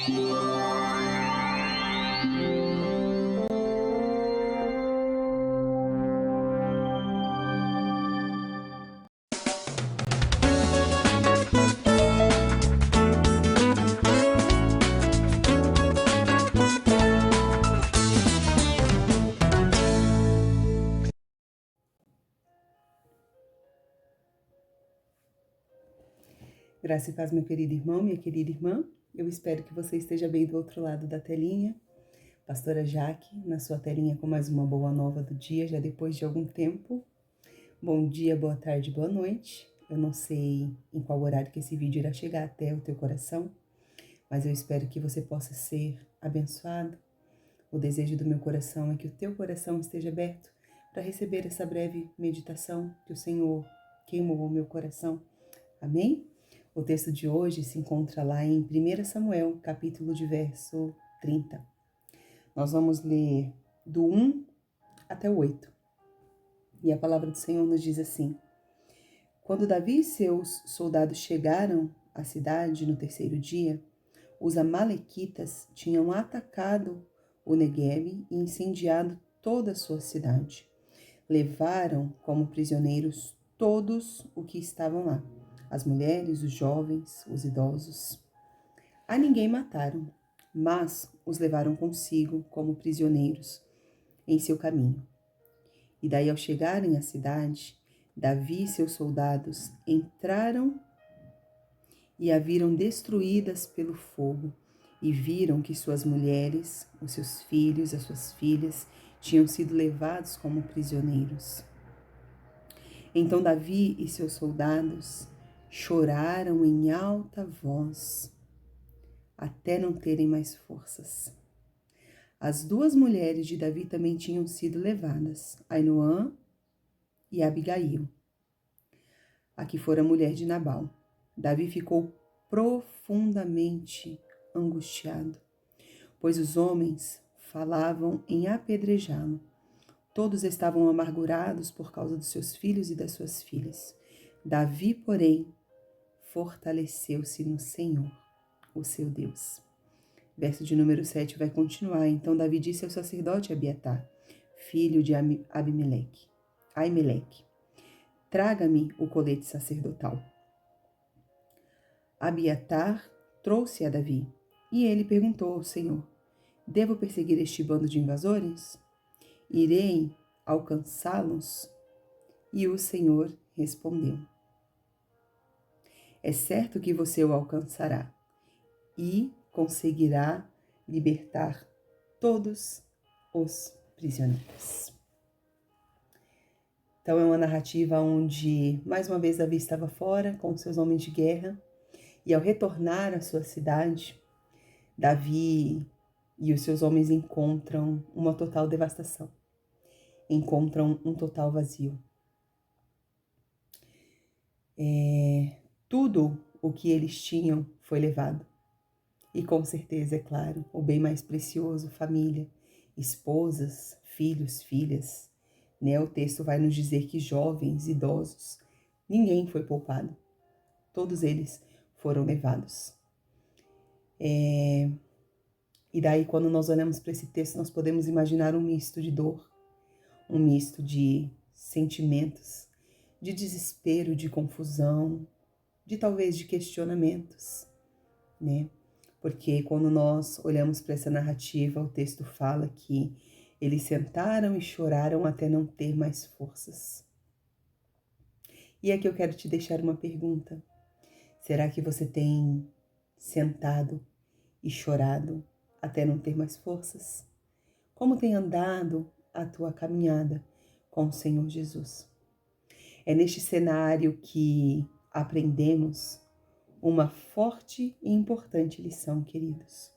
Graça e paz, meu querido irmão, minha querida irmã. Eu espero que você esteja bem do outro lado da telinha. Pastora Jaque, na sua telinha com mais uma boa nova do dia, já depois de algum tempo. Bom dia, boa tarde, boa noite. Eu não sei em qual horário que esse vídeo irá chegar até o teu coração, mas eu espero que você possa ser abençoado. O desejo do meu coração é que o teu coração esteja aberto para receber essa breve meditação que o Senhor queimou o meu coração. Amém? O texto de hoje se encontra lá em 1 Samuel, capítulo de verso 30. Nós vamos ler do 1 até o 8. E a palavra do Senhor nos diz assim: Quando Davi e seus soldados chegaram à cidade no terceiro dia, os amalequitas tinham atacado o Neguebe e incendiado toda a sua cidade. Levaram como prisioneiros todos os que estavam lá, as mulheres, os jovens, os idosos. A ninguém mataram, mas os levaram consigo como prisioneiros em seu caminho. E daí, ao chegarem à cidade, Davi e seus soldados entraram e a viram destruídas pelo fogo, e viram que suas mulheres, os seus filhos, as suas filhas, tinham sido levados como prisioneiros. Então Davi e seus soldados choraram em alta voz, até não terem mais forças. As duas mulheres de Davi também tinham sido levadas, Ainoã e Abigail, a que fora mulher de Nabal. Davi ficou profundamente angustiado, pois os homens falavam em apedrejá-lo. Todos estavam amargurados por causa dos seus filhos e das suas filhas. Davi, porém, fortaleceu-se no Senhor, o seu Deus. Verso de número 7 vai continuar. Então Davi disse ao sacerdote Abiatar, filho de Aimeleque, traga-me o colete sacerdotal. Abiatar trouxe a Davi, e ele perguntou ao Senhor: devo perseguir este bando de invasores? Irei alcançá-los? E o Senhor respondeu: é certo que você o alcançará e conseguirá libertar todos os prisioneiros. Então é uma narrativa onde, mais uma vez, Davi estava fora com seus homens de guerra, e ao retornar à sua cidade, Davi e os seus homens encontram uma total devastação, encontram um total vazio. Tudo o que eles tinham foi levado. E com certeza, é claro, o bem mais precioso, família, esposas, filhos, filhas. O texto vai nos dizer que jovens, idosos, ninguém foi poupado. Todos eles foram levados. E daí, quando nós olhamos para esse texto, nós podemos imaginar um misto de dor, um misto de sentimentos, de desespero, de confusão, de talvez de questionamentos, Porque quando nós olhamos para essa narrativa, o texto fala que eles sentaram e choraram até não ter mais forças. E aqui eu quero te deixar uma pergunta. Será que você tem sentado e chorado até não ter mais forças? Como tem andado a tua caminhada com o Senhor Jesus? É neste cenário que aprendemos uma forte e importante lição, queridos.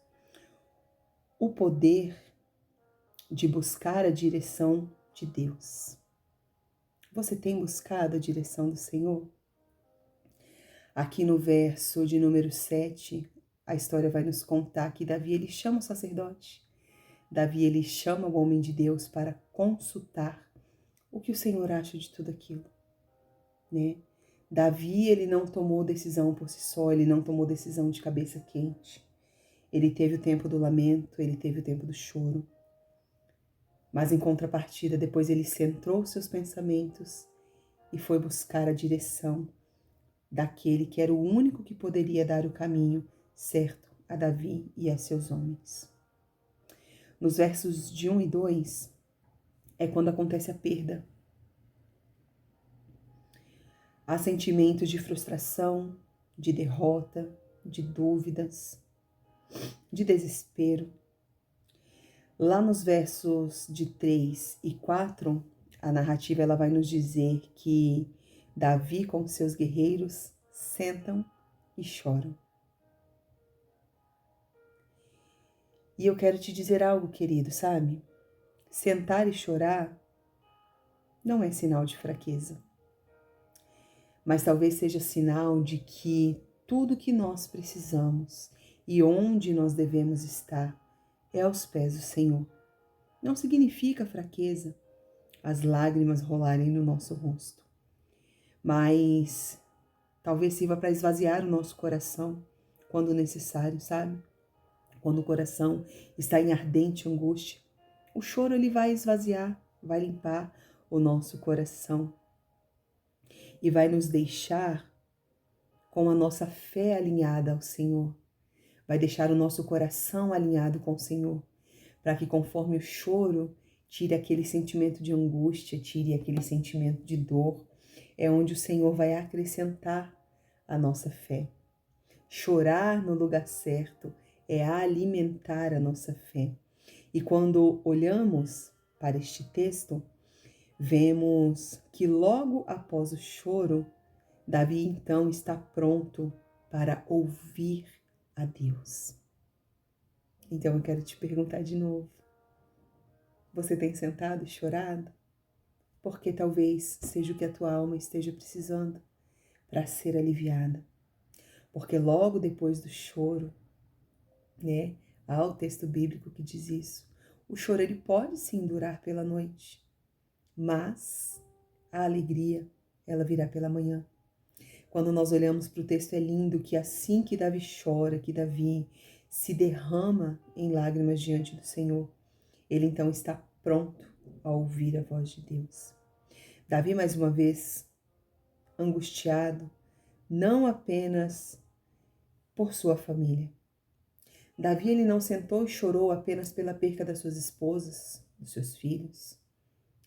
O poder de buscar a direção de Deus. Você tem buscado a direção do Senhor? Aqui no verso de número 7, a história vai nos contar que Davi, ele chama o sacerdote. Davi, ele chama o homem de Deus para consultar o que o Senhor acha de tudo aquilo, Davi, ele não tomou decisão por si só, ele não tomou decisão de cabeça quente. Ele teve o tempo do lamento, ele teve o tempo do choro. Mas em contrapartida, depois ele centrou seus pensamentos e foi buscar a direção daquele que era o único que poderia dar o caminho certo a Davi e a seus homens. Nos versos de 1 e 2 é quando acontece a perda. Há sentimentos de frustração, de derrota, de dúvidas, de desespero. Lá nos versos de 3 e 4, a narrativa ela vai nos dizer que Davi com seus guerreiros sentam e choram. E eu quero te dizer algo, querido, sabe? Sentar e chorar não é sinal de fraqueza, mas talvez seja sinal de que tudo que nós precisamos e onde nós devemos estar é aos pés do Senhor. Não significa fraqueza as lágrimas rolarem no nosso rosto, mas talvez sirva para esvaziar o nosso coração quando necessário, sabe? Quando o coração está em ardente angústia, o choro ele vai esvaziar, vai limpar o nosso coração e vai nos deixar com a nossa fé alinhada ao Senhor. Vai deixar o nosso coração alinhado com o Senhor, para que conforme o choro tire aquele sentimento de angústia, tire aquele sentimento de dor, é onde o Senhor vai acrescentar a nossa fé. Chorar no lugar certo é alimentar a nossa fé. E quando olhamos para este texto, vemos que logo após o choro, Davi então está pronto para ouvir a Deus. Então eu quero te perguntar de novo. Você tem sentado e chorado? Porque talvez seja o que a tua alma esteja precisando para ser aliviada. Porque logo depois do choro, há o texto bíblico que diz isso. O choro ele pode sim durar pela noite, mas a alegria ela virá pela manhã. Quando nós olhamos para o texto é lindo que assim que Davi chora, que Davi se derrama em lágrimas diante do Senhor, ele então está pronto a ouvir a voz de Deus. Davi mais uma vez angustiado, não apenas por sua família. Davi ele não sentou e chorou apenas pela perca das suas esposas, dos seus filhos,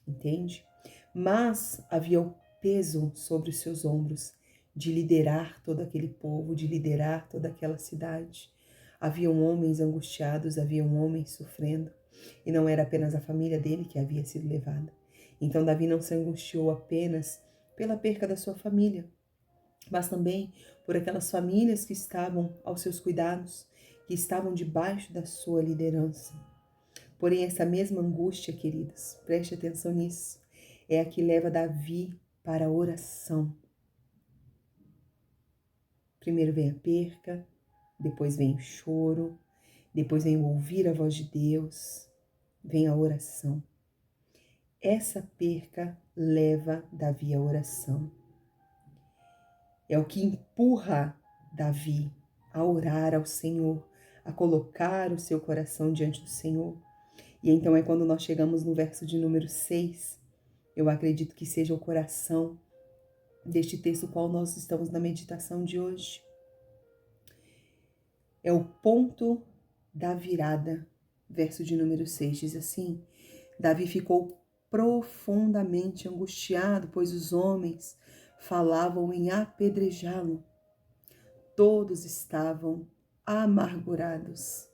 entende? Mas havia o peso sobre os seus ombros de liderar todo aquele povo, de liderar toda aquela cidade. Haviam homens angustiados, haviam homens sofrendo, e não era apenas a família dele que havia sido levada. Então Davi não se angustiou apenas pela perca da sua família, mas também por aquelas famílias que estavam aos seus cuidados, que estavam debaixo da sua liderança. Porém, essa mesma angústia, queridos, preste atenção nisso, é a que leva Davi para a oração. Primeiro vem a perca, depois vem o choro, depois vem o ouvir a voz de Deus, vem a oração. Essa perca leva Davi à oração. É o que empurra Davi a orar ao Senhor, a colocar o seu coração diante do Senhor. E então é quando nós chegamos no verso de número 6, eu acredito que seja o coração deste texto qual nós estamos na meditação de hoje. É o ponto da virada. Verso de número 6 diz assim: Davi ficou profundamente angustiado, pois os homens falavam em apedrejá-lo. Todos estavam amargurados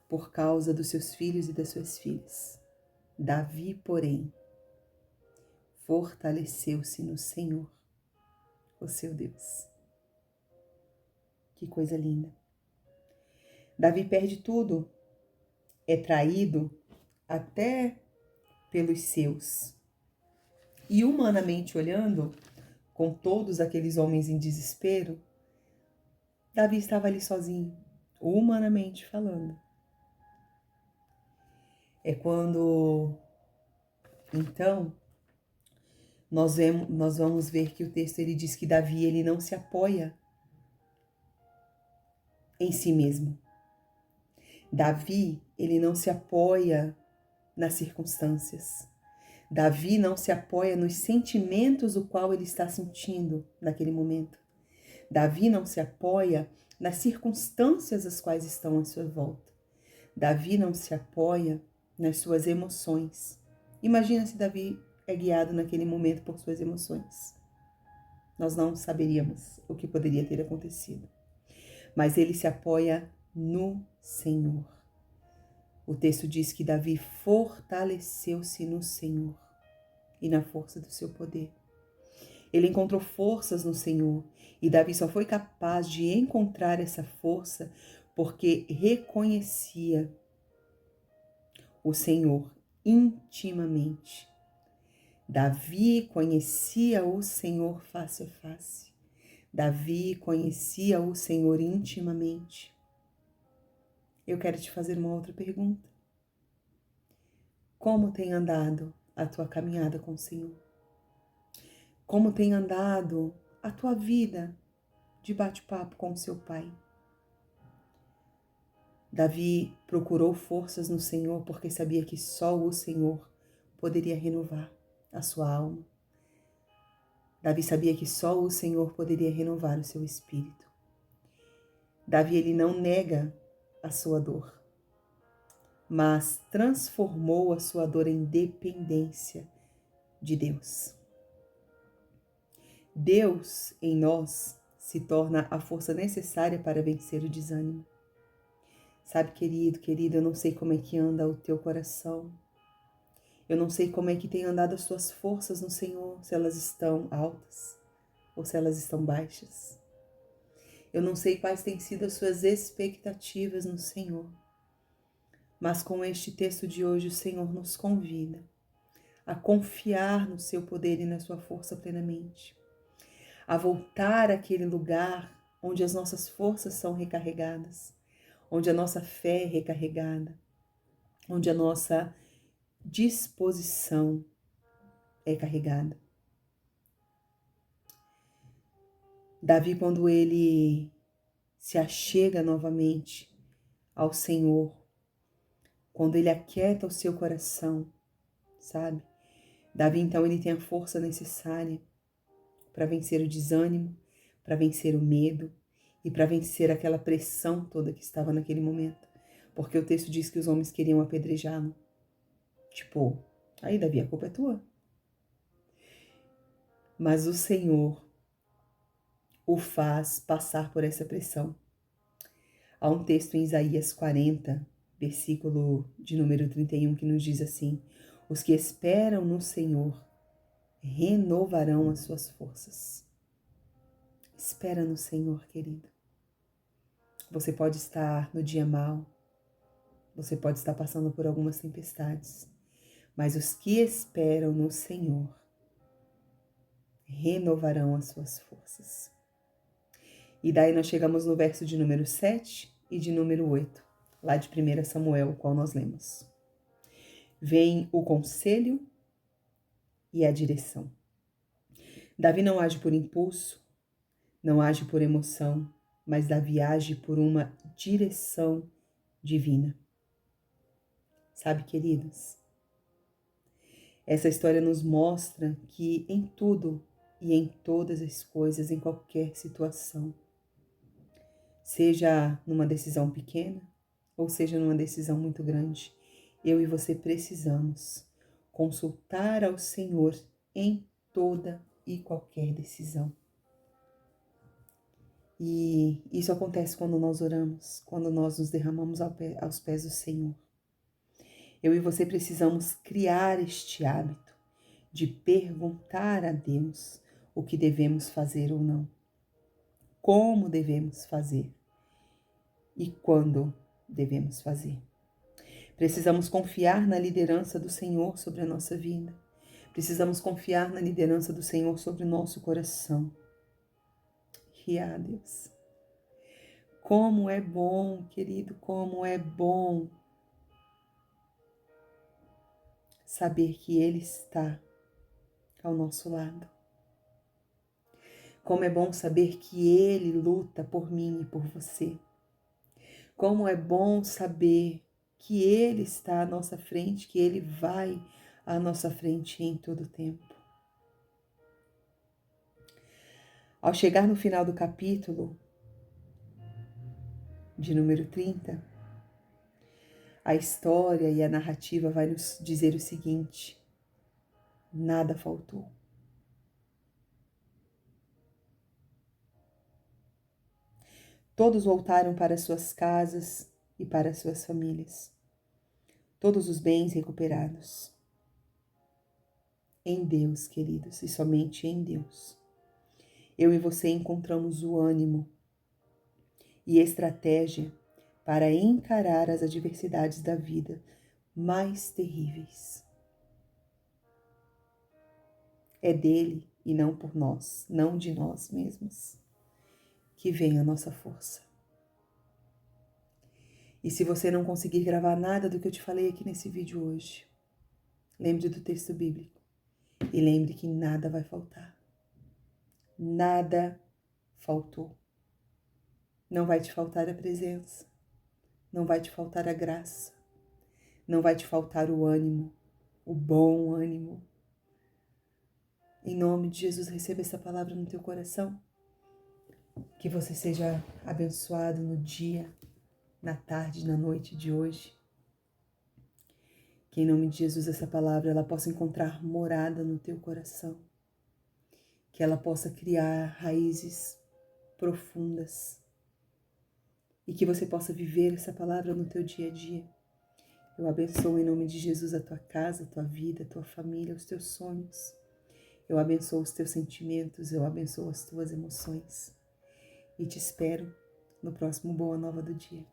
por causa dos seus filhos e das suas filhas. Davi, porém, fortaleceu-se no Senhor, o seu Deus. Que coisa linda. Davi perde tudo, é traído até pelos seus. E humanamente olhando, com todos aqueles homens em desespero, Davi estava ali sozinho, humanamente falando. É quando, então, nós vamos ver que o texto ele diz que Davi ele não se apoia em si mesmo. Davi, ele não se apoia nas circunstâncias. Davi não se apoia nos sentimentos o qual ele está sentindo naquele momento. Davi não se apoia nas circunstâncias as quais estão à sua volta. Davi não se apoia nas suas emoções. Imagina se Davi é guiado naquele momento por suas emoções. Nós não saberíamos o que poderia ter acontecido. Mas ele se apoia no Senhor. O texto diz que Davi fortaleceu-se no Senhor e na força do seu poder. Ele encontrou forças no Senhor e Davi só foi capaz de encontrar essa força porque reconhecia o Senhor intimamente. Davi conhecia o Senhor face a face. Davi conhecia o Senhor intimamente. Eu quero te fazer uma outra pergunta. Como tem andado a tua caminhada com o Senhor? Como tem andado a tua vida de bate-papo com o seu Pai? Davi procurou forças no Senhor porque sabia que só o Senhor poderia renovar a sua alma. Davi sabia que só o Senhor poderia renovar o seu espírito. Davi, ele não nega a sua dor, mas transformou a sua dor em dependência de Deus. Deus em nós se torna a força necessária para vencer o desânimo. Sabe, querido, eu não sei como é que anda o teu coração. Eu não sei como é que tem andado as tuas forças no Senhor, se elas estão altas ou se elas estão baixas. Eu não sei quais têm sido as suas expectativas no Senhor. Mas com este texto de hoje, o Senhor nos convida a confiar no seu poder e na sua força plenamente. A voltar àquele lugar onde as nossas forças são recarregadas, onde a nossa fé é recarregada, onde a nossa disposição é carregada. Davi, quando ele se achega novamente ao Senhor, quando ele aquieta o seu coração, sabe? Davi, então, ele tem a força necessária para vencer o desânimo, para vencer o medo e para vencer aquela pressão toda que estava naquele momento. Porque o texto diz que os homens queriam apedrejá-lo. Tipo, aí Davi, a culpa é tua. Mas o Senhor o faz passar por essa pressão. Há um texto em Isaías 40, versículo de número 31, que nos diz assim: os que esperam no Senhor renovarão as suas forças. Espera no Senhor, querido. Você pode estar no dia mau, você pode estar passando por algumas tempestades, mas os que esperam no Senhor renovarão as suas forças. E daí nós chegamos no verso de número 7 e de número 8, lá de 1 Samuel, o qual nós lemos. Vem o conselho e a direção. Davi não age por impulso, não age por emoção, mas Davi age por uma direção divina. Sabe, queridos, essa história nos mostra que em tudo e em todas as coisas, em qualquer situação, seja numa decisão pequena ou seja numa decisão muito grande, eu e você precisamos consultar ao Senhor em toda e qualquer decisão. E isso acontece quando nós oramos, quando nós nos derramamos aos pés do Senhor. Eu e você precisamos criar este hábito de perguntar a Deus o que devemos fazer ou não, como devemos fazer e quando devemos fazer. Precisamos confiar na liderança do Senhor sobre a nossa vida. Precisamos confiar na liderança do Senhor sobre o nosso coração. E Deus, como é bom, querido, como é bom saber que Ele está ao nosso lado. Como é bom saber que Ele luta por mim e por você. Como é bom saber que Ele está à nossa frente, que Ele vai à nossa frente em todo o tempo. Ao chegar no final do capítulo, de número 30, a história e a narrativa vai nos dizer o seguinte: nada faltou. Todos voltaram para suas casas e para suas famílias. Todos os bens recuperados. Em Deus, queridos, e somente em Deus. Eu e você encontramos o ânimo e estratégia para encarar as adversidades da vida mais terríveis. É dele e não por nós, não de nós mesmos, que vem a nossa força. E se você não conseguir gravar nada do que eu te falei aqui nesse vídeo hoje, lembre do texto bíblico e lembre que nada vai faltar. Nada faltou. Não vai te faltar a presença, não vai te faltar a graça, não vai te faltar o ânimo, o bom ânimo. Em nome de Jesus, receba essa palavra no teu coração. Que você seja abençoado no dia, na tarde, na noite de hoje. Que em nome de Jesus essa palavra ela possa encontrar morada no teu coração. Que ela possa criar raízes profundas. E que você possa viver essa palavra no teu dia a dia. Eu abençoo em nome de Jesus a tua casa, a tua vida, a tua família, os teus sonhos. Eu abençoo os teus sentimentos, eu abençoo as tuas emoções. E te espero no próximo Boa Nova do Dia.